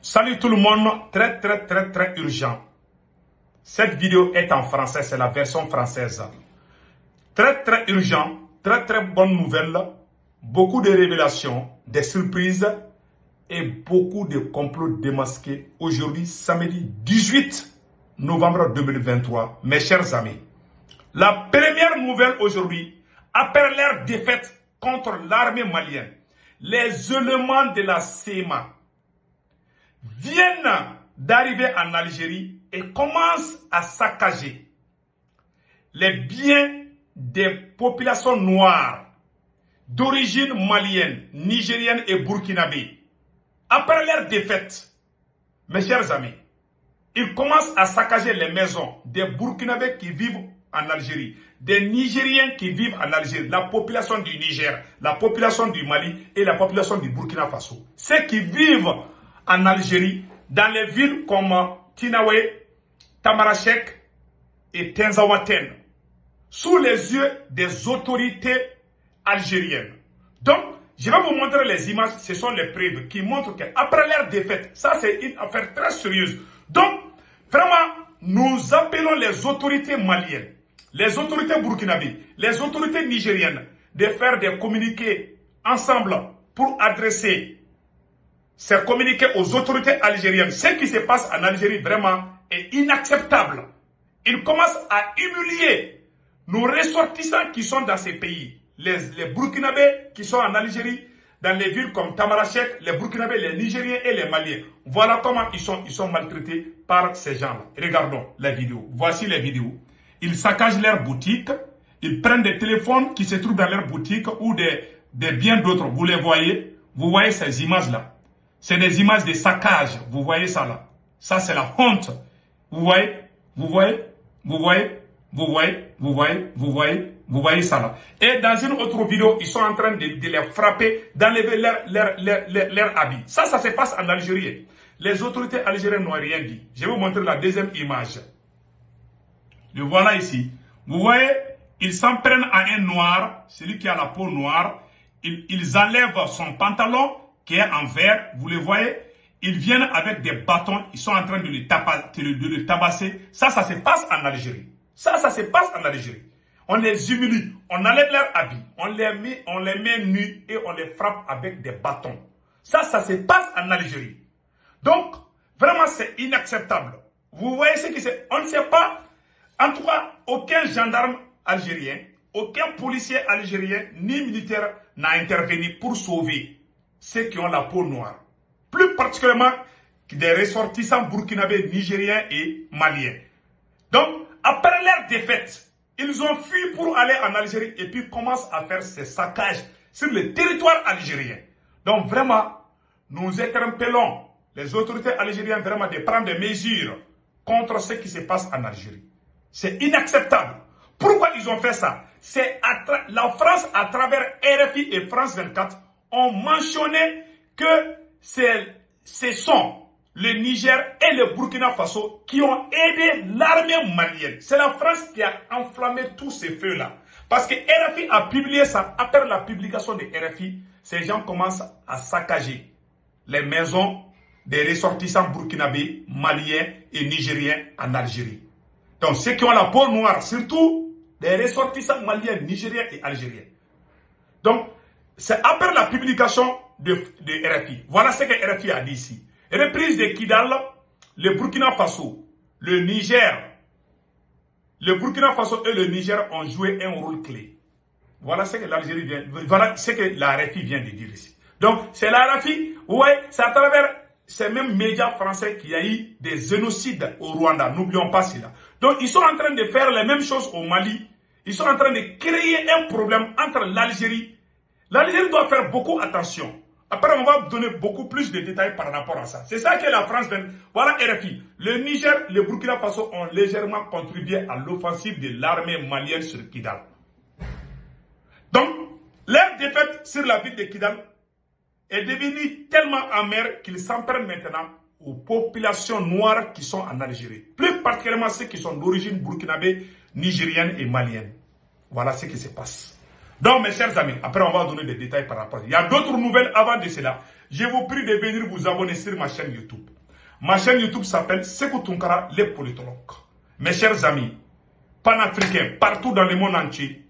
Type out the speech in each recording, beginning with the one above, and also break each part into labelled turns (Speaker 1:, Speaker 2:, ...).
Speaker 1: Salut tout le monde, très urgent. Cette vidéo est en français, c'est la version française. Très urgent, très bonne nouvelle. Beaucoup de révélations, des surprises et beaucoup de complots démasqués. Aujourd'hui, samedi 18 novembre 2023, mes chers amis. La première nouvelle aujourd'hui, après leur défaite contre l'armée malienne, les éléments de la CEMA viennent d'arriver en Algérie et commencent à saccager les biens des populations noires d'origine malienne, nigérienne et burkinabé. Après leur défaite, mes chers amis, ils commencent à saccager les maisons des burkinabés qui vivent en Algérie, des Nigériens qui vivent en Algérie, la population du Niger, la population du Mali et la population du Burkina Faso. Ceux qui vivent en Algérie, dans les villes comme Tinaoué, Tamarachek et Tenzawaten, sous les yeux des autorités algériennes. Donc, je vais vous montrer les images, ce sont les preuves qui montrent qu'après leur défaite, ça c'est une affaire très sérieuse. Donc, vraiment, nous appelons les autorités maliennes, les autorités burkinabées, les autorités nigériennes de faire des communiqués ensemble pour adresser ces communiqués aux autorités algériennes. Ce qui se passe en Algérie vraiment est inacceptable. Ils commencent à humilier nos ressortissants qui sont dans ces pays. Les Burkinabés qui sont en Algérie, dans les villes comme Tamarachek, les Burkinabés, les Nigériens et les Maliens. Voilà comment ils sont maltraités par ces gens-là. Regardons les vidéos. Voici les vidéos. Ils saccagent leurs boutiques. Ils prennent des téléphones qui se trouvent dans leurs boutiques ou des biens d'autres. Vous les voyez. Vous voyez ces images-là. C'est des images de saccage. Vous voyez ça là. Ça, c'est la honte. Vous voyez? Vous voyez? Vous voyez? Vous voyez? Vous voyez? Vous voyez? Vous voyez ça là. Et dans une autre vidéo, ils sont en train de les frapper, d'enlever leur habit. Ça se passe en Algérie. Les autorités algériennes n'ont rien dit. Je vais vous montrer la deuxième image. Le voilà ici. Vous voyez, ils s'en prennent à un noir, celui qui a la peau noire. Ils enlèvent son pantalon qui est en vert. Vous le voyez. Ils viennent avec des bâtons. Ils sont en train de le tabasser. Ça se passe en Algérie. Ça se passe en Algérie. On les humilie, on enlève leurs habits, on les met nus et on les frappe avec des bâtons. Ça se passe en Algérie. Donc, vraiment, c'est inacceptable. Vous voyez ce qui c'est. On ne sait pas, en tout cas, aucun gendarme algérien, aucun policier algérien, ni militaire n'a intervenu pour sauver ceux qui ont la peau noire. Plus particulièrement des ressortissants burkinabés, nigériens et maliens. Donc, après leur défaite, ils ont fui pour aller en Algérie et puis commencent à faire ces saccages sur le territoire algérien. Donc vraiment, nous interpellons les autorités algériennes vraiment de prendre des mesures contre ce qui se passe en Algérie. C'est inacceptable. Pourquoi ils ont fait ça? C'est la France, à travers RFI et France 24, ont mentionné que ce sont le Niger et le Burkina Faso qui ont aidé l'armée malienne. C'est la France qui a enflammé tous ces feux-là. Parce que RFI a publié ça. Après la publication de RFI, ces gens commencent à saccager les maisons des ressortissants burkinabés, maliens et nigériens en Algérie. Donc ceux qui ont la peau noire, surtout des ressortissants maliens, nigériens et algériens. Donc c'est après la publication de RFI. Voilà ce que RFI a dit ici. Reprise de Kidal, le Burkina Faso, le Niger. Le Burkina Faso et le Niger ont joué un rôle clé. Voilà ce que l'Algérie vient, voilà ce que la RFI vient de dire ici. Donc, c'est la RFI, ouais, c'est à travers ces mêmes médias français qu'il y a eu des génocides au Rwanda. N'oublions pas cela. Donc, ils sont en train de faire les mêmes choses au Mali. Ils sont en train de créer un problème entre l'Algérie. L'Algérie doit faire beaucoup attention. Après, on va donner beaucoup plus de détails par rapport à ça. C'est ça que la France donne. Voilà RFI. Le Niger, le Burkina Faso ont légèrement contribué à l'offensive de l'armée malienne sur Kidal. Donc, leur défaite sur la ville de Kidal est devenue tellement amère qu'ils s'en prennent maintenant aux populations noires qui sont en Algérie. Plus particulièrement ceux qui sont d'origine burkinabé, nigérienne et malienne. Voilà ce qui se passe. Donc, mes chers amis, après on va donner des détails par rapport. Il y a d'autres nouvelles avant de cela. Je vous prie de venir vous abonner sur ma chaîne YouTube. Ma chaîne YouTube s'appelle Sekou Tounkara, les politologues. Mes chers amis, panafricains, partout dans le monde entier,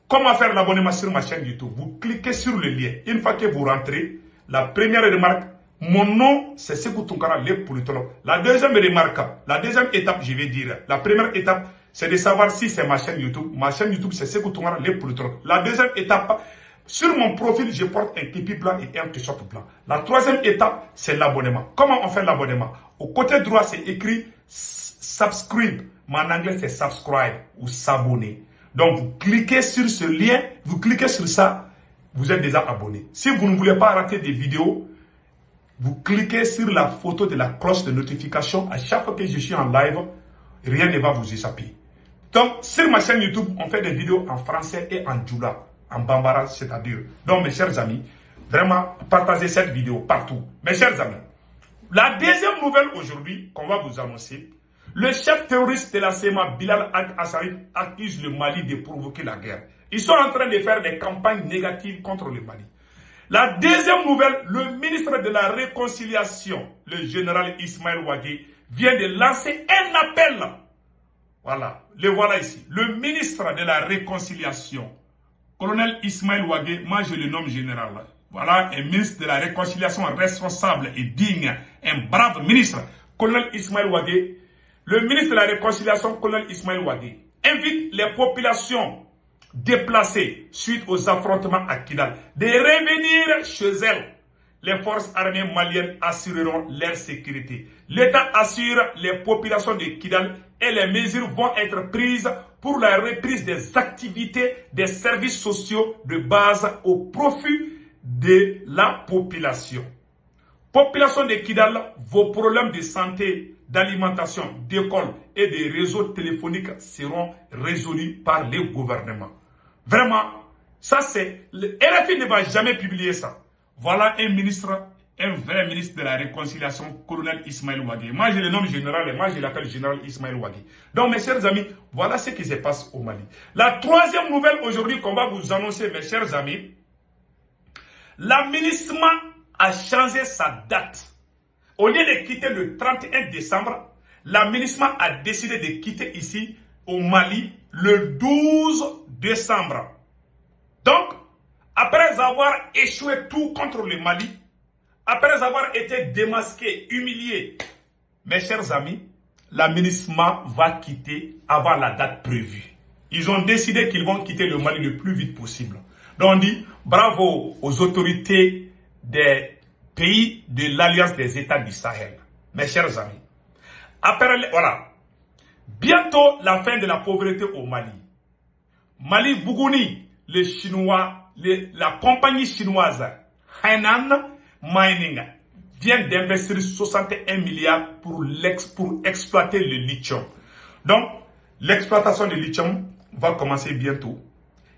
Speaker 1: comment faire l'abonnement sur ma chaîne YouTube? Vous cliquez sur le lien. Une fois que vous rentrez, la première remarque, mon nom c'est Sekou Tounkara, les politologues. La deuxième remarque, la deuxième étape, je vais dire, la première étape, c'est de savoir si c'est ma chaîne YouTube. Ma chaîne YouTube, c'est Sekou Tounkara, les politologues. La deuxième étape, sur mon profil, je porte un képi blanc et un t-shirt blanc. La troisième étape, c'est l'abonnement. Comment on fait l'abonnement? Au côté droit, c'est écrit subscribe. Mais en anglais, c'est subscribe ou s'abonner. Donc, vous cliquez sur ce lien, vous cliquez sur ça, vous êtes déjà abonné. Si vous ne voulez pas rater des vidéos, vous cliquez sur la photo de la cloche de notification. À chaque fois que je suis en live, rien ne va vous échapper. Donc, sur ma chaîne YouTube, on fait des vidéos en français et en djoula, en bambara, c'est-à-dire. Donc, mes chers amis, vraiment, partagez cette vidéo partout. Mes chers amis, la deuxième nouvelle aujourd'hui qu'on va vous annoncer, le chef terroriste de la CEMA, Bilal Assarif, accuse le Mali de provoquer la guerre. Ils sont en train de faire des campagnes négatives contre le Mali. La deuxième nouvelle, le ministre de la Réconciliation, le général Ismaël Ouagé, vient de lancer un appel. Voilà, le voilà ici. Le ministre de la Réconciliation, colonel Ismaël Ouagé, moi je le nomme général. Voilà, un ministre de la Réconciliation responsable et digne, un brave ministre, colonel Ismaël Ouagé. Le ministre de la Réconciliation, colonel Ismaël Ouagé, invite les populations déplacées suite aux affrontements à Kidal de revenir chez elles. Les forces armées maliennes assureront leur sécurité. L'État assure les populations de Kidal et les mesures vont être prises pour la reprise des activités des services sociaux de base au profit de la population. Population de Kidal, vos problèmes de santé, d'alimentation, d'école et de réseaux téléphoniques seront résolus par le gouvernement. Vraiment, ça c'est... Le RFI ne va jamais publier ça. Voilà un ministre, un vrai ministre de la Réconciliation, colonel Ismaël Ouagé. Moi je le nomme général et moi je l'appelle général Ismaël Ouagé. Donc mes chers amis, voilà ce qui se passe au Mali. La troisième nouvelle aujourd'hui qu'on va vous annoncer, mes chers amis, l'aménagement a changé sa date. Au lieu de quitter le 31 décembre, l'aménagement a décidé de quitter ici au Mali le 12 décembre. Donc, après avoir échoué tout contre le Mali, après avoir été démasqué, humilié, mes chers amis, l'aménagement va quitter avant la date prévue. Ils ont décidé qu'ils vont quitter le Mali le plus vite possible. Donc on dit bravo aux autorités des pays de l'Alliance des États du Sahel. Mes chers amis, après, voilà, bientôt la fin de la pauvreté au Mali. Mali Bougouni, les Chinois, la compagnie chinoise Hainan Mining vient d'investir 61 milliards pour exploiter le lithium. Donc, l'exploitation du lithium va commencer bientôt.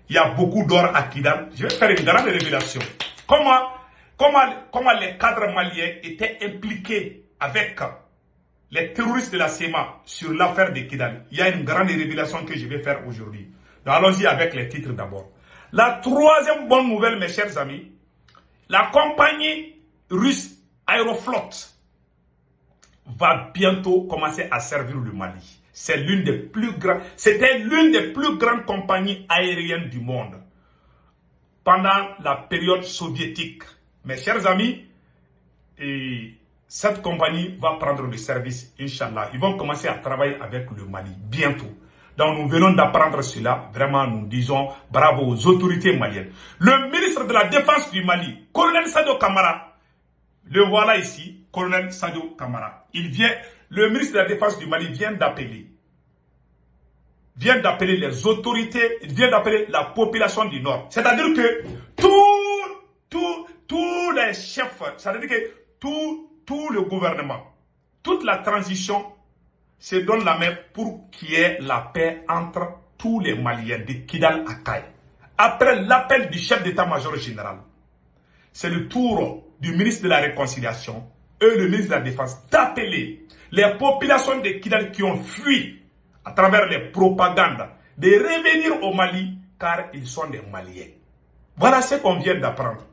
Speaker 1: Il y a beaucoup d'or à Kidal. Je vais faire une grande révélation. Comment les cadres maliens étaient impliqués avec les terroristes de la CEMA sur l'affaire de Kidal. Il y a une grande révélation que je vais faire aujourd'hui. Donc allons-y avec les titres d'abord. La troisième bonne nouvelle, mes chers amis, la compagnie russe Aeroflot va bientôt commencer à servir le Mali. C'est l'une des plus grandes, c'était l'une des plus grandes compagnies aériennes du monde pendant la période soviétique. Mes chers amis, et cette compagnie va prendre le service, Inch'Allah. Ils vont commencer à travailler avec le Mali bientôt. Donc nous venons d'apprendre cela. Vraiment, nous disons bravo aux autorités maliennes. Le ministre de la Défense du Mali, colonel Sadio Kamara, le voilà ici, colonel Sadio Kamara. Le ministre de la Défense du Mali vient d'appeler les autorités, vient d'appeler la population du Nord. C'est-à-dire que tous les chefs, c'est-à-dire que tout le gouvernement, toute la transition se donne la main pour qu'il y ait la paix entre tous les Maliens de Kidal à Kay. Après l'appel du chef d'état-major général, c'est le tour du ministre de la Réconciliation et le ministre de la Défense d'appeler les populations de Kidal qui ont fui à travers les propagandes de revenir au Mali car ils sont des Maliens. Voilà ce qu'on vient d'apprendre.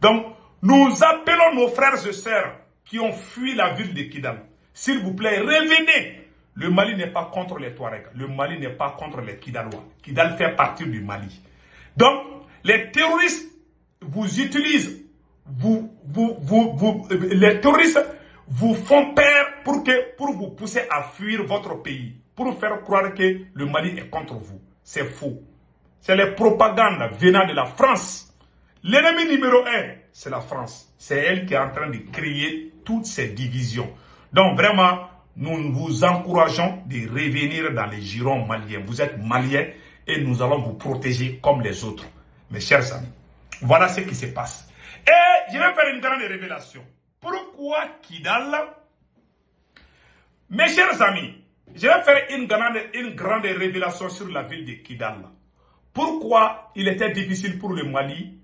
Speaker 1: Donc, nous appelons nos frères et sœurs qui ont fui la ville de Kidal, s'il vous plaît, revenez. Le Mali n'est pas contre les Touaregs. Le Mali n'est pas contre les Kidalois. Kidal fait partie du Mali. Donc, les terroristes vous utilisent, les terroristes vous font peur pour vous pousser à fuir votre pays, pour faire croire que le Mali est contre vous. C'est faux. C'est les propagandes venant de la France. L'ennemi numéro 1, c'est la France. C'est elle qui est en train de créer toutes ces divisions. Donc vraiment, nous vous encourageons de revenir dans les girons maliens. Vous êtes maliens et nous allons vous protéger comme les autres. Mes chers amis, voilà ce qui se passe. Et je vais faire une grande révélation. Pourquoi Kidal? Mes chers amis, je vais faire une grande révélation sur la ville de Kidal. Pourquoi il était difficile pour le Mali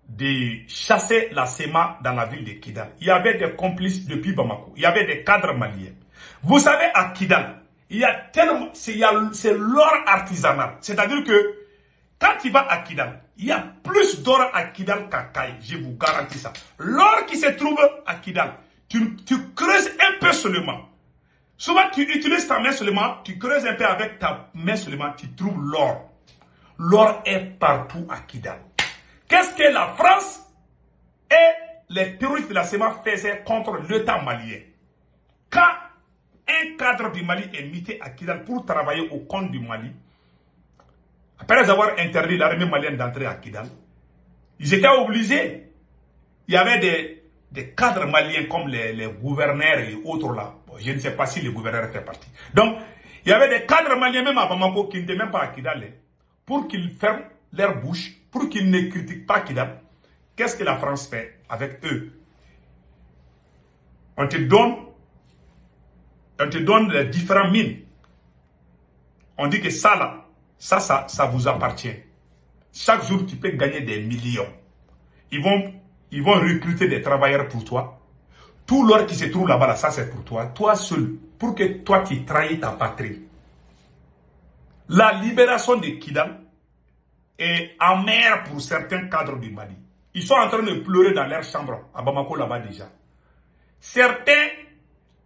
Speaker 1: de chasser la SEMA dans la ville de Kidal? Il y avait des complices depuis Bamako. Il y avait des cadres maliens. Vous savez, à Kidal, il y a tellement, c'est l'or artisanal. C'est-à-dire que quand tu vas à Kidal, il y a plus d'or à Kidal qu'à Kaye. Je vous garantis ça. L'or qui se trouve à Kidal, tu creuses un peu seulement. Souvent, tu utilises ta main seulement, tu creuses un peu avec ta main seulement, tu trouves l'or. L'or est partout à Kidal. Qu'est-ce que la France et les terroristes de la SEMA faisaient contre l'État malien? Quand un cadre du Mali est muté à Kidal pour travailler au compte du Mali, après avoir interdit l'armée malienne d'entrer à Kidal, ils étaient obligés. Il y avait des cadres maliens comme les gouverneurs et autres là. Bon, je ne sais pas si les gouverneurs font partie. Donc, il y avait des cadres maliens même à Bamako qui n'étaient même pas à Kidal, pour qu'ils ferment leur bouche, pour qu'ils ne critiquent pas Kidal. Qu'est-ce que la France fait avec eux? On te donne les différentes mines. On dit que ça là, ça vous appartient. Chaque jour, tu peux gagner des millions. Ils vont recruter des travailleurs pour toi. Tout l'or qui se trouve là-bas, là, ça c'est pour toi. Toi seul, pour que toi tu trahis ta patrie. La libération de Kidal est amère pour certains cadres du Mali. Ils sont en train de pleurer dans leur chambre, à Bamako là-bas déjà. Certains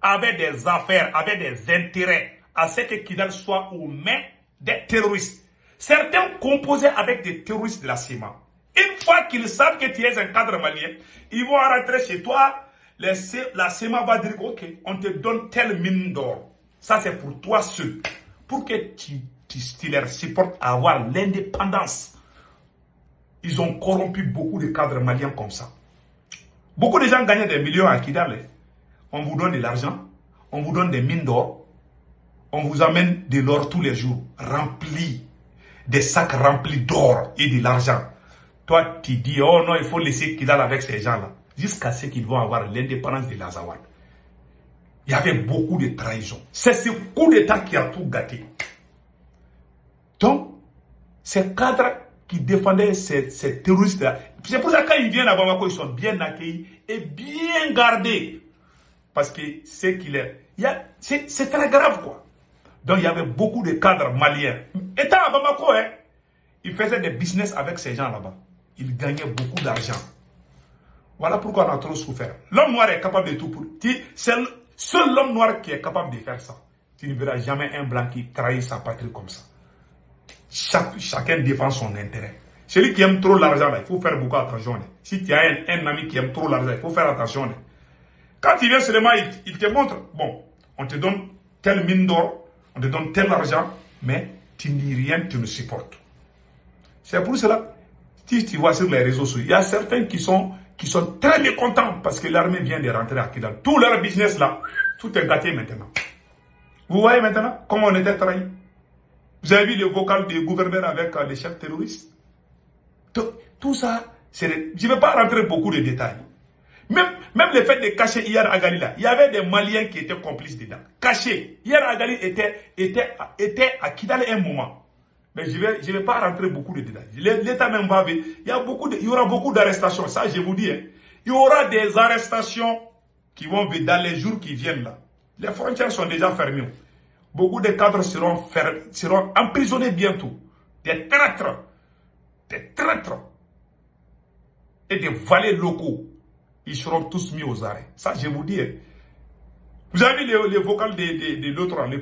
Speaker 1: avaient des affaires, avaient des intérêts à ce que Kidal soit aux mains des terroristes. Certains composaient avec des terroristes de la SEMA. Une fois qu'ils savent que tu es un cadre malien, ils vont rentrer chez toi. La SEMA va dire, ok, on te donne telle mine d'or. Ça c'est pour toi seul. Pour que tu leur supportes à avoir l'indépendance. Ils ont corrompu beaucoup de cadres maliens comme ça. Beaucoup de gens gagnaient des millions à Kidal. On vous donne de l'argent, on vous donne des mines d'or, on vous amène de l'or tous les jours, rempli, des sacs remplis d'or et de l'argent. Toi, tu dis, oh non, il faut laisser Kidal avec ces gens-là, jusqu'à ce qu'ils vont avoir l'indépendance de l'Azawad. Il y avait beaucoup de trahison. C'est ce coup d'État qui a tout gâté. Donc, ces cadres qui défendaient ces terroristes-là, c'est pour ça que quand ils viennent à Bamako, ils sont bien accueillis et bien gardés. Parce que c'est qu'il est. C'est très grave, quoi. Donc, il y avait beaucoup de cadres maliens. Étant à Bamako, ils faisaient des business avec ces gens là-bas. Ils gagnaient beaucoup d'argent. Voilà pourquoi on a trop souffert. L'homme noir est capable de tout pour. C'est seul l'homme noir qui est capable de faire ça. Tu ne verras jamais un blanc qui trahit sa patrie comme ça. Chacun défend son intérêt. Celui qui aime trop l'argent, il faut faire beaucoup attention. Si tu as un ami qui aime trop l'argent, il faut faire attention. Quand il vient seulement, il te montre, bon, on te donne telle mine d'or, on te donne tel argent, mais tu n'y rien, tu ne supportes. C'est pour cela, si tu vois sur les réseaux sociaux, il y a certains qui sont très mécontents parce que l'armée vient de rentrer à Kidal. Tout leur business là, tout est gâté maintenant. Vous voyez maintenant comment on était trahi. Vous avez vu le vocal des gouverneurs avec les chefs terroristes. Tout ça, je ne vais pas rentrer beaucoup de détails. Même le fait de cacher hier à Galila, il y avait des Maliens qui étaient complices dedans. Cachés. Hier à Galila était à Kidal un moment. Mais je vais pas rentrer beaucoup de détails. L'État même va venir. Il y aura beaucoup d'arrestations. Ça, je vous dis. Il y aura des arrestations qui vont venir dans les jours qui viennent là. Les frontières sont déjà fermées. Beaucoup de cadres seront emprisonnés bientôt. Des traîtres. Et des valets locaux. ils seront tous mis aux arrêts. Ça, je vous dis. Vous avez vu les vocales de l'autre, les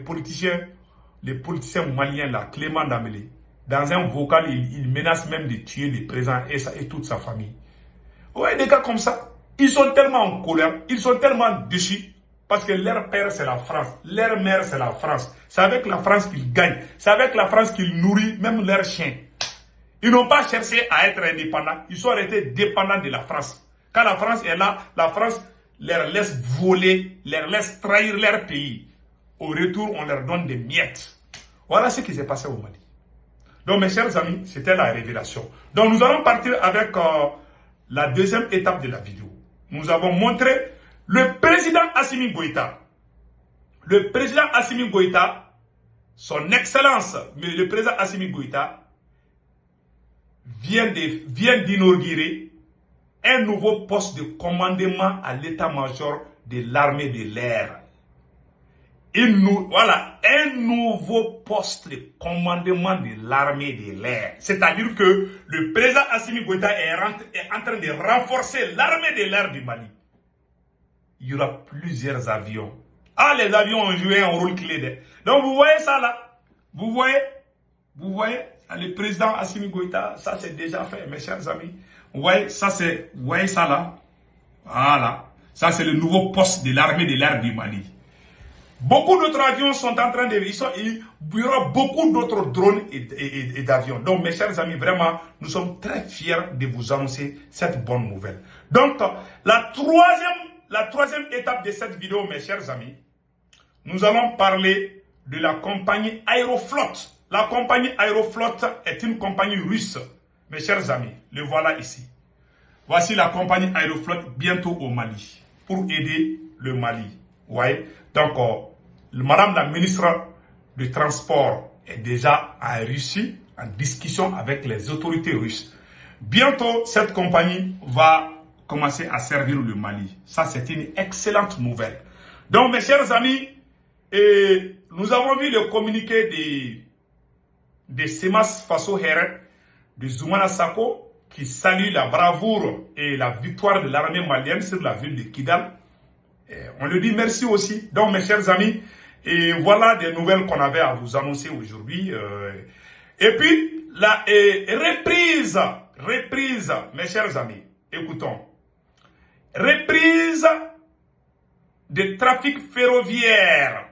Speaker 1: politiciens maliens, là, Clément Damélé. Dans un vocal, il menace même de tuer le président et toute sa famille. Ouais, des gars comme ça, ils sont tellement en colère, ils sont tellement déçus, parce que leur père, c'est la France, leur mère, c'est la France. C'est avec la France qu'ils gagnent, c'est avec la France qu'ils nourrissent même leurs chiens. Ils n'ont pas cherché à être indépendants, ils sont restés dépendants de la France. Quand la France est là, la France leur laisse voler, leur laisse trahir leur pays. Au retour, on leur donne des miettes. Voilà ce qui s'est passé au Mali. Donc, mes chers amis, c'était la révélation. Donc, nous allons partir avec la deuxième étape de la vidéo. Nous avons montré le président Assimi Goïta. Le président Assimi Goïta, son excellence, mais le président Assimi Goïta vient d'inaugurer un nouveau poste de commandement à l'état-major de l'armée de l'air. Voilà, un nouveau poste de commandement de l'armée de l'air. C'est-à-dire que le président Assimi Goïta est en train de renforcer l'armée de l'air du Mali. Il y aura plusieurs avions. Ah, les avions ont joué un rôle clé. Donc, vous voyez ça là? Vous voyez, le président Assimi Goïta, ça c'est déjà fait, mes chers amis. Vous voyez ça là? Voilà. Ça c'est le nouveau poste de l'armée de l'air du Mali. Beaucoup d'autres avions sont en train de... Il y aura beaucoup d'autres drones et d'avions. Donc, mes chers amis, vraiment, nous sommes très fiers de vous annoncer cette bonne nouvelle. Donc, la troisième étape de cette vidéo, mes chers amis, nous allons parler de la compagnie Aeroflot. La compagnie Aeroflot est une compagnie russe. Mes chers amis, le voilà ici. Voici la compagnie Aeroflot bientôt au Mali pour aider le Mali. Ouais. Donc, madame la ministre du Transport est déjà en Russie, en discussion avec les autorités russes. Bientôt, cette compagnie va commencer à servir le Mali. Ça, c'est une excellente nouvelle. Donc, mes chers amis, nous avons vu le communiqué de Semas Faso Heret, de Zoumana Sako, qui salue la bravoure et la victoire de l'armée malienne sur la ville de Kidal. On lui dit merci aussi. Donc, mes chers amis, et voilà des nouvelles qu'on avait à vous annoncer aujourd'hui. Et puis, la reprise, mes chers amis, écoutons. Reprise de trafic ferroviaire.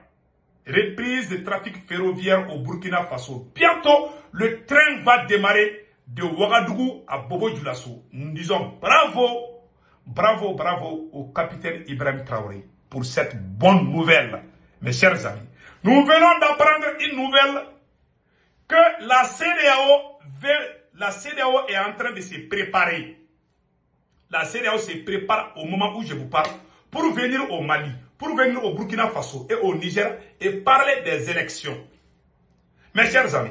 Speaker 1: Reprise de trafic ferroviaire au Burkina Faso. Bientôt, le train va démarrer de Ouagadougou à Bobo Dioulasso. Nous disons bravo. Bravo, bravo au capitaine Ibrahim Traoré pour cette bonne nouvelle, mes chers amis. Nous venons d'apprendre une nouvelle que la CEDEAO est en train de se préparer. La CEDEAO se prépare au moment où je vous parle pour venir au Mali, pour venir au Burkina Faso et au Niger et parler des élections. Mes chers amis,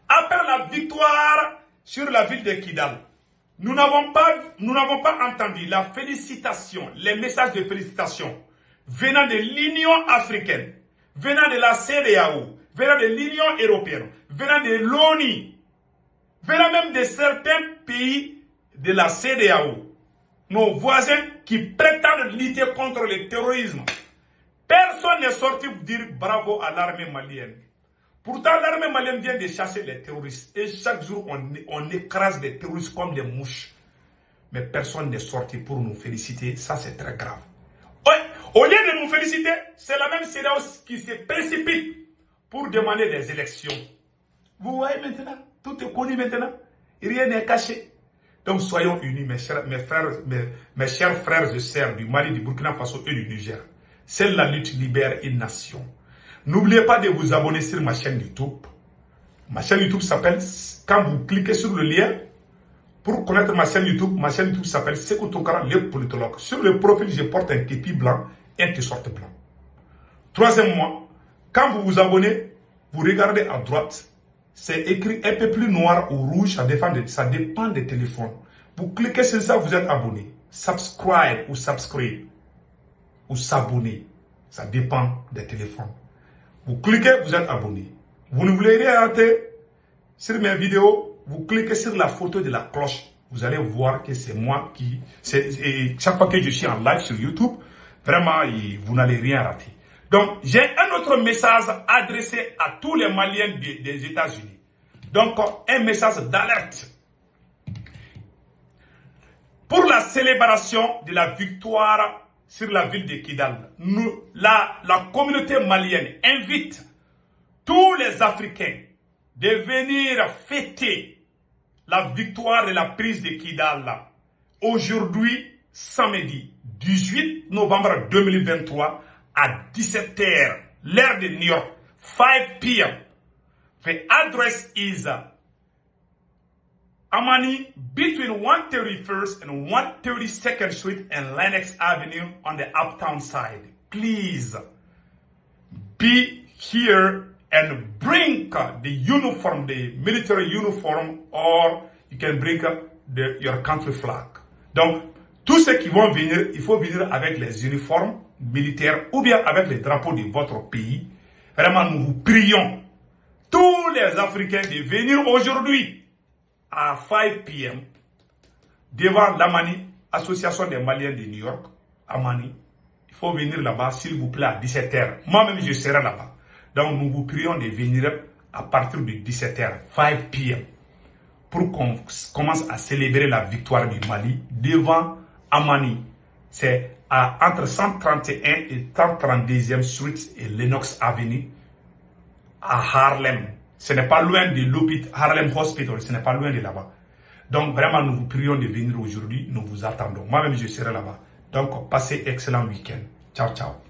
Speaker 1: après la victoire sur la ville de Kidal, nous n'avons pas entendu la félicitation, les messages de félicitations venant de l'Union africaine, venant de la CEDEAO, venant de l'Union européenne, venant de l'ONU, venant même de certains pays de la CEDEAO, nos voisins qui prétendent lutter contre le terrorisme. Personne n'est sorti pour dire bravo à l'armée malienne. Pourtant, l'armée malienne vient de chasser les terroristes. Et chaque jour, on écrase les terroristes comme des mouches. Mais personne n'est sorti pour nous féliciter. Ça, c'est très grave. Ouais, au lieu de nous féliciter, c'est la même CEDEAO qui se précipite pour demander des élections. Vous voyez maintenant, tout est connu maintenant. Rien n'est caché. Donc, soyons unis, mes chers frères et sœurs du Mali, du Burkina Faso et du Niger. Seule la lutte libère une nation. N'oubliez pas de vous abonner sur ma chaîne YouTube. Ma chaîne YouTube s'appelle, quand vous cliquez sur le lien, pour connaître ma chaîne YouTube s'appelle Sekou Tounkara, le politologue. Sur le profil, je porte un képi blanc et un t-shirt blanc. Troisièmement, quand vous vous abonnez, vous regardez à droite, c'est écrit un peu plus noir ou rouge, ça dépend des téléphones. Vous cliquez sur ça, vous êtes abonné. Subscribe ou s'abonner, ça dépend des téléphones. Vous cliquez, vous êtes abonné. Vous ne voulez rien rater sur mes vidéos, vous cliquez sur la photo de la cloche. vous allez voir que c'est moi qui... Et chaque fois que je suis en live sur YouTube, vraiment, vous n'allez rien rater. Donc, j'ai un autre message adressé à tous les Maliens des États-Unis. Donc, un message d'alerte. Pour la célébration de la victoire sur la ville de Kidal, la communauté malienne invite tous les Africains de venir fêter la victoire de la prise de Kidal aujourd'hui, samedi 18 novembre 2023 à 17h, l'heure de New York, 5 p.m. The address is Amani between 131st and 132nd Street and Lenox Avenue on the uptown side. Please be here and bring the uniform, the military uniform, or you can bring your country flag. Donc, tous ceux qui vont venir, il faut venir avec les uniformes militaires ou bien avec les drapeaux de votre pays. Vraiment, nous vous prions, tous les Africains, de venir aujourd'hui à 5 p.m. devant l'Amani, Association des Maliens de New York, Amani. Il faut venir là-bas, s'il vous plaît, à 17h. Moi-même, je serai là-bas. Donc, nous vous prions de venir à partir de 17h, 5 p.m. pour qu'on commence à célébrer la victoire du Mali devant Amani. C'est entre 131 et 132e Street et Lenox Avenue à Harlem. Ce n'est pas loin de l'hôpital Harlem Hospital, ce n'est pas loin de là-bas. Donc vraiment, nous vous prions de venir aujourd'hui, nous vous attendons. Moi-même, je serai là-bas. Donc, passez excellent week-end. Ciao, ciao.